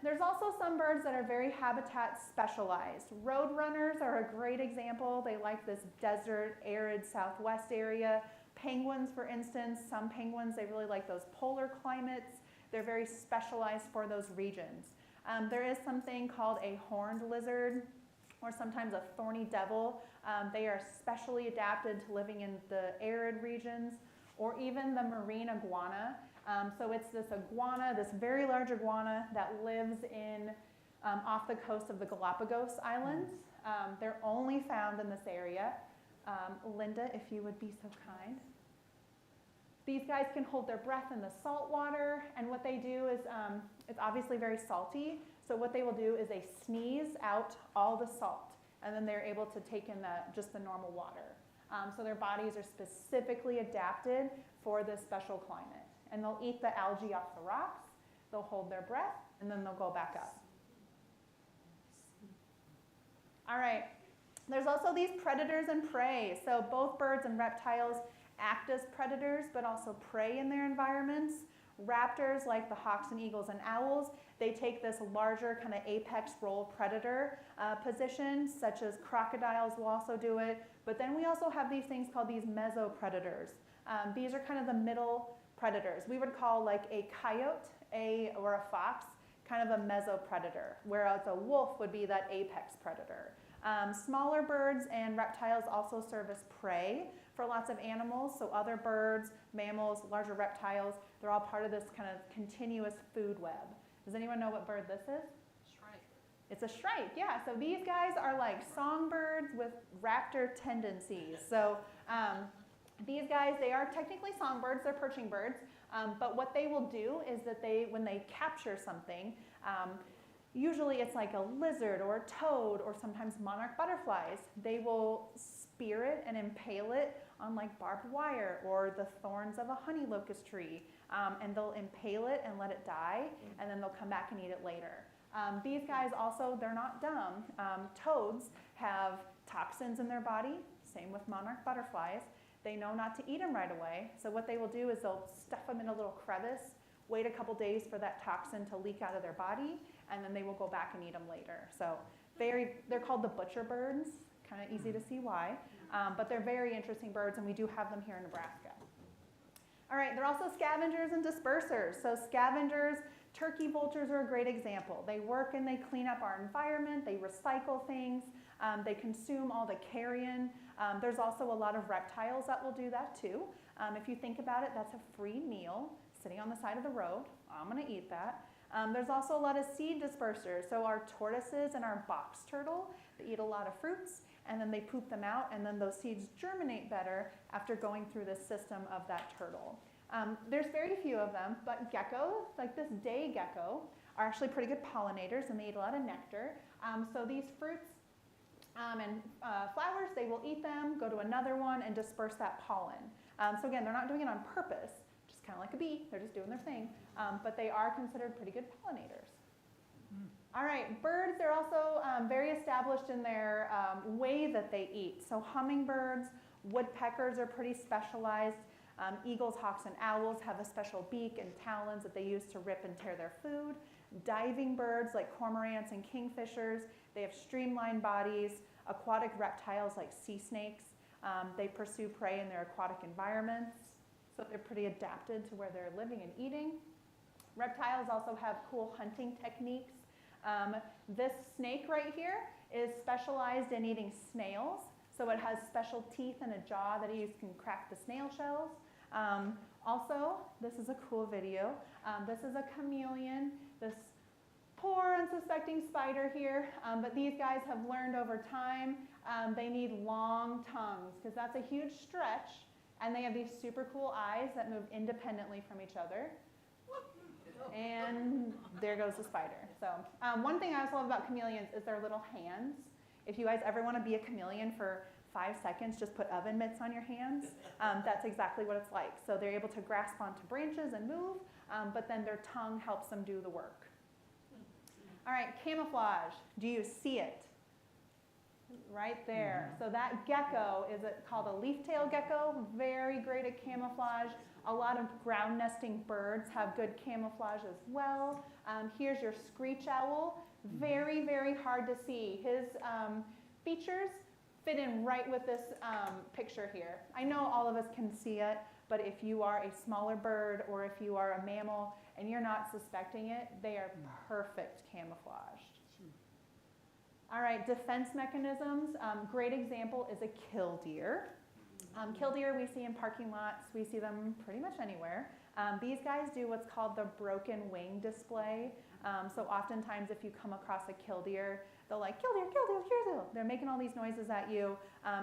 There's also some birds that are very habitat specialized. Roadrunners are a great example. They like this desert, arid southwest area. Penguins, for instance, some penguins, they really like those polar climates. They're very specialized for those regions. There is something called a horned lizard, or sometimes a thorny devil. They are specially adapted to living in the arid regions, or even the marine iguana. So it's this iguana, this very large iguana that lives off the coast of the Galapagos Islands. They're only found in this area. Linda, if you would be so kind. These guys can hold their breath in the salt water, and what they do is, it's obviously very salty, so what they will do is they sneeze out all the salt, and then they're able to take in just the normal water. So their bodies are specifically adapted for this special climate. And they'll eat the algae off the rocks, they'll hold their breath, and then they'll go back up. All right, there's also these predators and prey. So both birds and reptiles act as predators, but also prey in their environments. Raptors, like the hawks and eagles and owls, they take this larger kind of apex role predator position, such as crocodiles will also do it. But then we also have these things called these mesopredators. These are kind of the middle predators. We would call like a coyote or a fox kind of a mesopredator, whereas a wolf would be that apex predator. Smaller birds and reptiles also serve as prey for lots of animals. So other birds, mammals, larger reptiles, they're all part of this kind of continuous food web. Does anyone know what bird this is? Shrike. It's a shrike, yeah. So these guys are like songbirds with raptor tendencies. So these guys, they are technically songbirds, they're perching birds, but what they will do is that when they capture something, usually it's like a lizard or a toad or sometimes monarch butterflies, they will spear it and impale it on like barbed wire or the thorns of a honey locust tree, and they'll impale it and let it die, and then they'll come back and eat it later. These guys also, they're not dumb. Toads have toxins in their body, same with monarch butterflies. They know not to eat them right away, so what they will do is they'll stuff them in a little crevice, wait a couple days for that toxin to leak out of their body, and then they will go back and eat them later. So they're called the butcher birds, kind of easy to see why, but they're very interesting birds, and we do have them here in Nebraska. All right, they're also scavengers and dispersers. So scavengers, turkey vultures are a great example. They work and they clean up our environment, they recycle things, they consume all the carrion. There's also a lot of reptiles that will do that too. If you think about it, that's a free meal sitting on the side of the road. I'm gonna eat that. There's also a lot of seed dispersers. So our tortoises and our box turtle, they eat a lot of fruits and then they poop them out, and then those seeds germinate better after going through the system of that turtle. There's very few of them, but geckos, like this day gecko, are actually pretty good pollinators and they eat a lot of nectar. So these fruits and flowers, they will eat them, go to another one, and disperse that pollen. So again, they're not doing it on purpose, just kind of like a bee, they're just doing their thing, but they are considered pretty good pollinators. All right, birds, they're also very established in their way that they eat. So hummingbirds, woodpeckers are pretty specialized. Eagles, hawks, and owls have a special beak and talons that they use to rip and tear their food. Diving birds like cormorants and kingfishers, they have streamlined bodies. Aquatic reptiles like sea snakes, they pursue prey in their aquatic environments, so they're pretty adapted to where they're living and eating. Reptiles also have cool hunting techniques. This snake right here is specialized in eating snails, so it has special teeth and a jaw that it can crack the snail shells. Also, this is a cool video. This is a chameleon, this poor unsuspecting spider here, but these guys have learned over time they need long tongues because that's a huge stretch, and they have these super cool eyes that move independently from each other. And there goes the spider. So one thing I also love about chameleons is their little hands. If you guys ever want to be a chameleon for 5 seconds, just put oven mitts on your hands. That's exactly what it's like. So they're able to grasp onto branches and move, but then their tongue helps them do the work. All right, camouflage. Do you see it? Right there. So that gecko is called a leaf-tailed gecko, very great at camouflage. A lot of ground nesting birds have good camouflage as well. Here's your screech owl, very, very hard to see. His features fit in right with this picture here. I know all of us can see it, but if you are a smaller bird or if you are a mammal and you're not suspecting it, they are perfect camouflaged. All right, defense mechanisms. Great example is a killdeer. Killdeer we see in parking lots. We see them pretty much anywhere. These guys do what's called the broken wing display. So oftentimes if you come across a killdeer, they'll like, killdeer, killdeer, killdeer. They're making all these noises at you,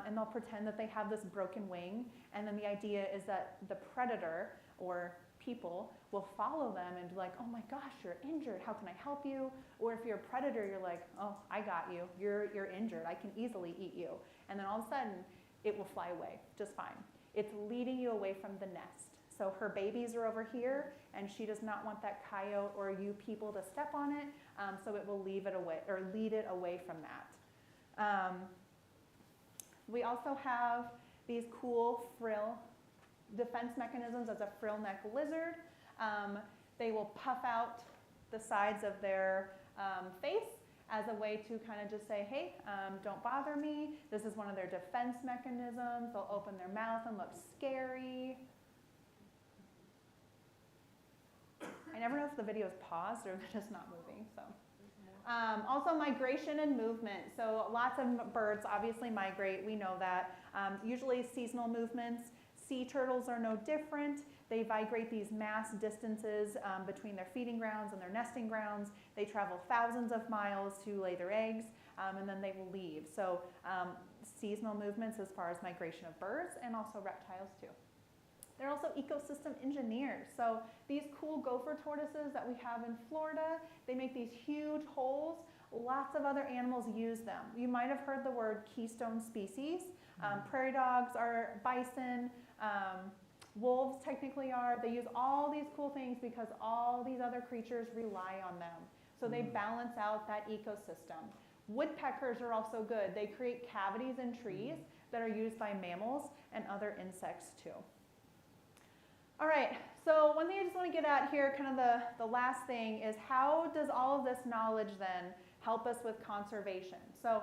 and they'll pretend that they have this broken wing. And then the idea is that the predator or people will follow them and be like, oh my gosh, you're injured, how can I help you? Or if you're a predator, you're like, oh, I got you, you're injured, I can easily eat you. And then all of a sudden, it will fly away just fine. It's leading you away from the nest. So her babies are over here, and she does not want that coyote or you people to step on it, so it will leave it away, or lead it away from that. We also have these cool frill defense mechanisms as a frill neck lizard. They will puff out the sides of their face as a way to kind of just say, hey, don't bother me. This is one of their defense mechanisms. They'll open their mouth and look scary. never know if the video is paused or they're just not moving, so. Also migration and movement. So lots of birds obviously migrate, we know that. Usually seasonal movements. Sea turtles are no different. They migrate these mass distances between their feeding grounds and their nesting grounds. They travel thousands of miles to lay their eggs, and then they will leave. So seasonal movements as far as migration of birds and also reptiles too. They're also ecosystem engineers. So these cool gopher tortoises that we have in Florida, they make these huge holes. Lots of other animals use them. You might have heard the word keystone species. Prairie dogs are bison. Wolves technically are. They use all these cool things because all these other creatures rely on them. So they balance out that ecosystem. Woodpeckers are also good. They create cavities in trees that are used by mammals and other insects too. All right, so one thing I just want to get at here, kind of the last thing, is how does all of this knowledge then help us with conservation? So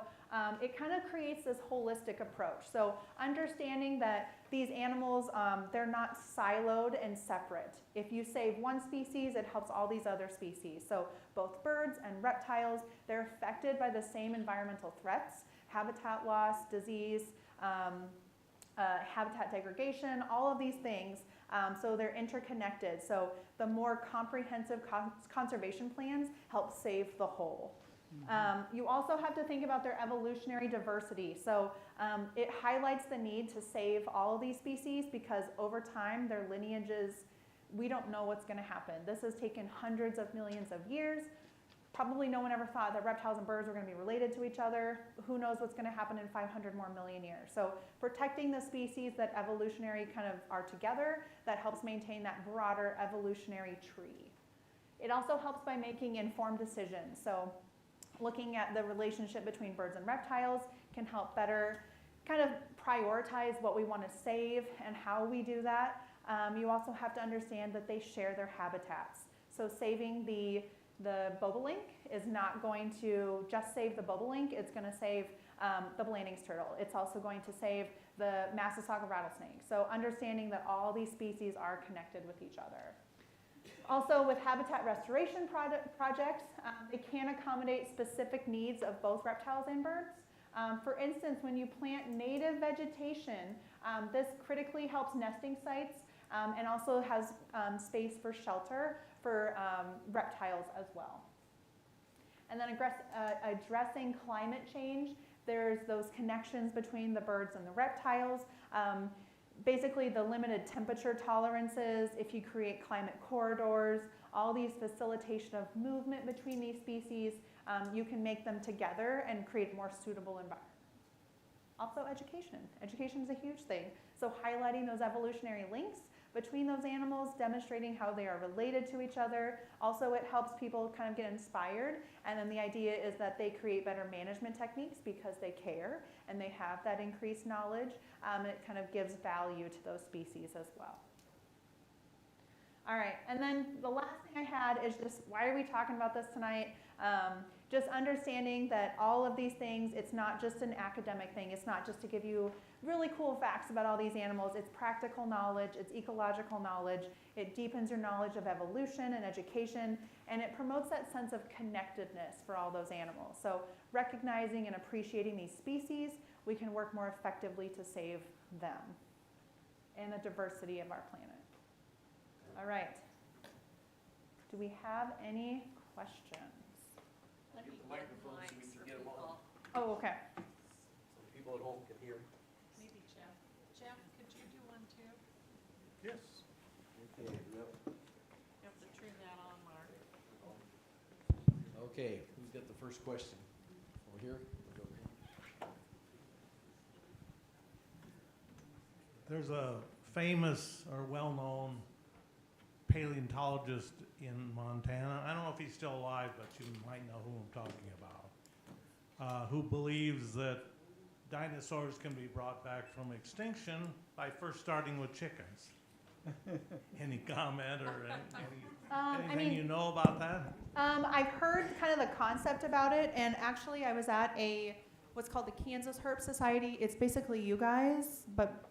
it kind of creates this holistic approach. So understanding that these animals, they're not siloed and separate. If you save one species, it helps all these other species. So both birds and reptiles, they're affected by the same environmental threats, habitat loss, disease, habitat degradation, all of these things. So they're interconnected. So the more comprehensive conservation plans help save the whole. You also have to think about their evolutionary diversity. So it highlights the need to save all of these species because over time their lineages, we don't know what's going to happen. This has taken hundreds of millions of years. Probably no one ever thought that reptiles and birds were going to be related to each other. Who knows what's going to happen in 500 more million years. So protecting the species that evolutionary kind of are together, that helps maintain that broader evolutionary tree. It also helps by making informed decisions. So looking at the relationship between birds and reptiles can help better kind of prioritize what we want to save and how we do that. You also have to understand that they share their habitats. So saving the bobolink is not going to just save the bobolink, it's going to save the Blanding's turtle. It's also going to save the Massasauga rattlesnake. So understanding that all these species are connected with each other. Also with habitat restoration projects, it can accommodate specific needs of both reptiles and birds. For instance, when you plant native vegetation, this critically helps nesting sites and also has space for shelter for reptiles as well. And then addressing climate change, there's those connections between the birds and the reptiles. Basically the limited temperature tolerances, if you create climate corridors, all these facilitation of movement between these species, you can make them together and create a more suitable environment. Also education. Education is a huge thing. So highlighting those evolutionary links between those animals, demonstrating how they are related to each other. Also, it helps people kind of get inspired. And then the idea is that they create better management techniques because they care and they have that increased knowledge. And it kind of gives value to those species as well. All right, and then the last thing I had is just, why are we talking about this tonight? Just understanding that all of these things, it's not just an academic thing. It's not just to give you really cool facts about all these animals. It's practical knowledge, it's ecological knowledge. It deepens your knowledge of evolution and education, and it promotes that sense of connectedness for all those animals. So recognizing and appreciating these species, we can work more effectively to save them and the diversity of our planet. All right. Do we have any questions? Let me Get the get microphone so we mics can for get 'em people. on. Oh, okay. So people at home can hear. Maybe Jeff. Jeff, could you do one too? Yes. Okay, yep. You have to turn that on, Mark. Okay, who's got the first question? Over here? There's a famous or well-known paleontologist in Montana. I don't know if he's still alive, but you might know who I'm talking about. Who believes that dinosaurs can be brought back from extinction by first starting with chickens. Any comment or anything you know about that? I've heard kind of the concept about it, and actually I was at what's called the Kansas Herp Society. It's basically you guys, but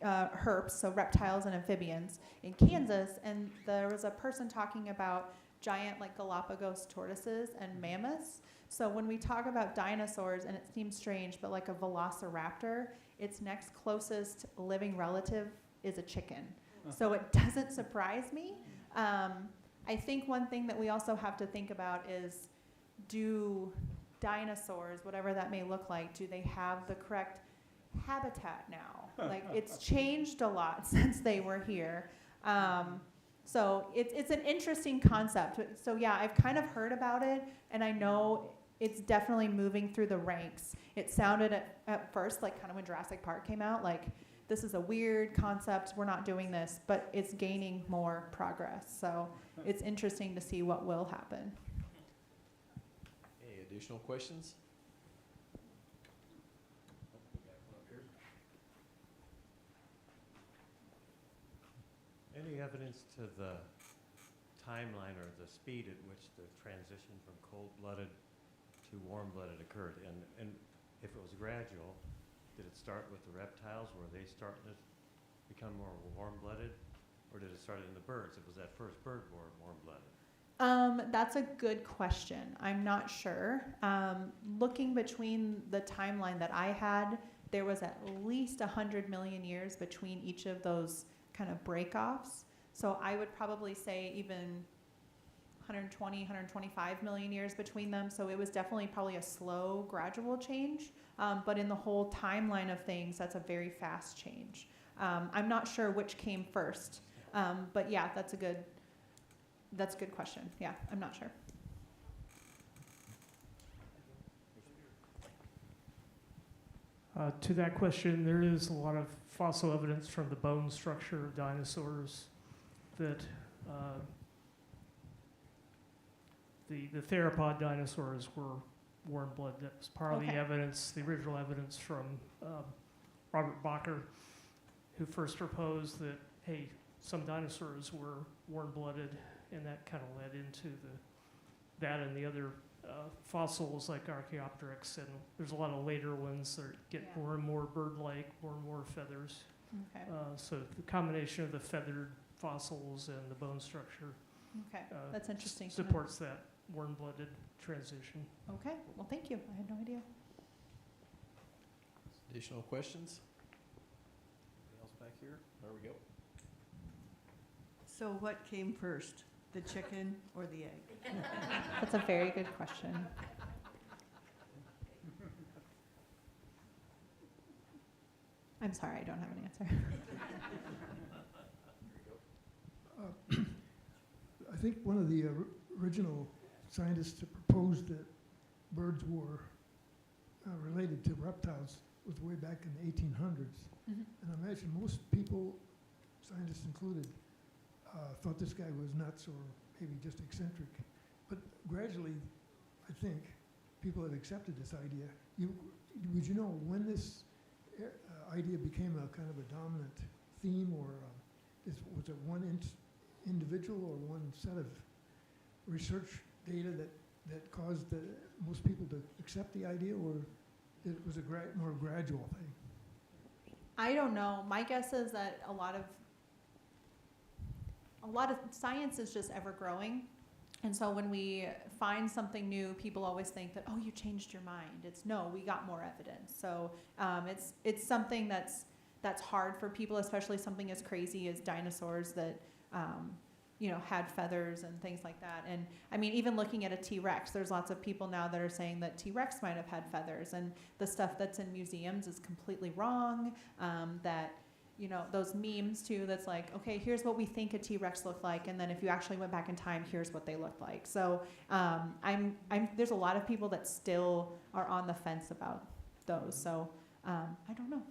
herps, so reptiles and amphibians, in Kansas, and there was a person talking about giant like Galapagos tortoises and mammoths. So when we talk about dinosaurs, and it seems strange, but like a velociraptor, its next closest living relative is a chicken. So it doesn't surprise me. I think one thing that we also have to think about is, do dinosaurs, whatever that may look like, do they have the correct habitat now? Like, it's changed a lot since they were here. So it's an interesting concept. So yeah, I've kind of heard about it, and I know it's definitely moving through the ranks. It sounded at first like kind of when Jurassic Park came out, like, this is a weird concept, we're not doing this, but it's gaining more progress. So it's interesting to see what will happen. Any additional questions? Any evidence to the timeline or the speed at which the transition from cold-blooded to warm-blooded occurred? And if it was gradual, did it start with the reptiles? Were they starting to become more warm-blooded? Or did it start in the birds? It was that first bird born warm-blooded. That's a good question. I'm not sure. Looking between the timeline that I had, there was at least 100 million years between each of those kind of break-offs. So I would probably say even 120, 125 million years between them. So it was definitely probably a slow, gradual change. But in the whole timeline of things, that's a very fast change. I'm not sure which came first. But yeah, that's a good question. Yeah, I'm not sure. To that question, there is a lot of fossil evidence from the bone structure of dinosaurs that the theropod dinosaurs were warm-blooded. That was part of the evidence, the original evidence from Robert Bacher, who first proposed that, hey, some dinosaurs were warm-blooded, and that kind of led into that and the other fossils like Archaeopteryx, and there's a lot of later ones that get more and more bird-like, more and more feathers. Okay. So the combination of the feathered fossils and the bone structure That's interesting. supports that warm-blooded transition. Okay. Well, thank you. I had no idea. Additional questions? Anything else back here? There we go. So what came first, the chicken or the egg? That's a very good question. I'm sorry, I don't have an answer. I think one of the original scientists that proposed that birds were related to reptiles was way back in the 1800s. Mm-hmm. And I imagine most people, scientists included, thought this guy was nuts or maybe just eccentric. But gradually, I think, people have accepted this idea. Would you know when this idea became a kind of a dominant theme, or was it one individual or one set of research data that caused most people to accept the idea, or it was a more gradual thing? I don't know. My guess is that a lot of science is just ever growing. And so when we find something new, people always think that, oh, you changed your mind. It's no, we got more evidence. So it's something that's hard for people, especially something as crazy as dinosaurs that had feathers and things like that. And I mean, even looking at a T-Rex, there's lots of people now that are saying that T-Rex might have had feathers, and the stuff that's in museums is completely wrong. Those memes too, that's like, okay, here's what we think a T-Rex looked like, and then if you actually went back in time, here's what they looked like. So there's a lot of people that still are on the fence about those. So I don't know.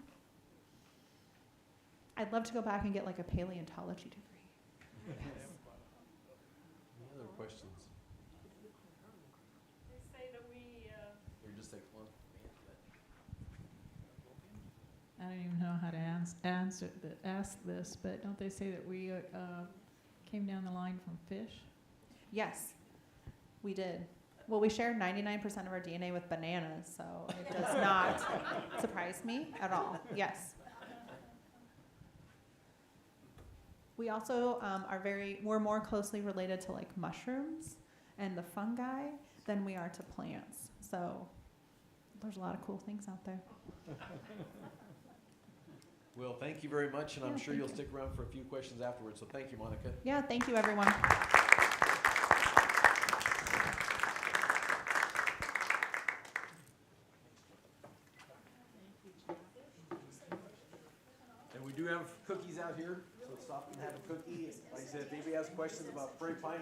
I'd love to go back and get like a paleontology degree. Yes. Any other questions? They say that we, Or just take one? I don't even know how to ask this, but don't they say that we came down the line from fish? Yes, we did. Well, we share 99% of our DNA with bananas, so it does not surprise me at all. Yes. We also we're more closely related to like mushrooms and the fungi than we are to plants. So there's a lot of cool things out there. Well, thank you very much, and I'm Yeah, sure thank you'll you. stick around for a few questions afterwards. So thank you, Monica. Yeah, thank you, everyone. And we do have cookies out here, so stop and have a cookie. Like I said, if anybody has questions about prairie pine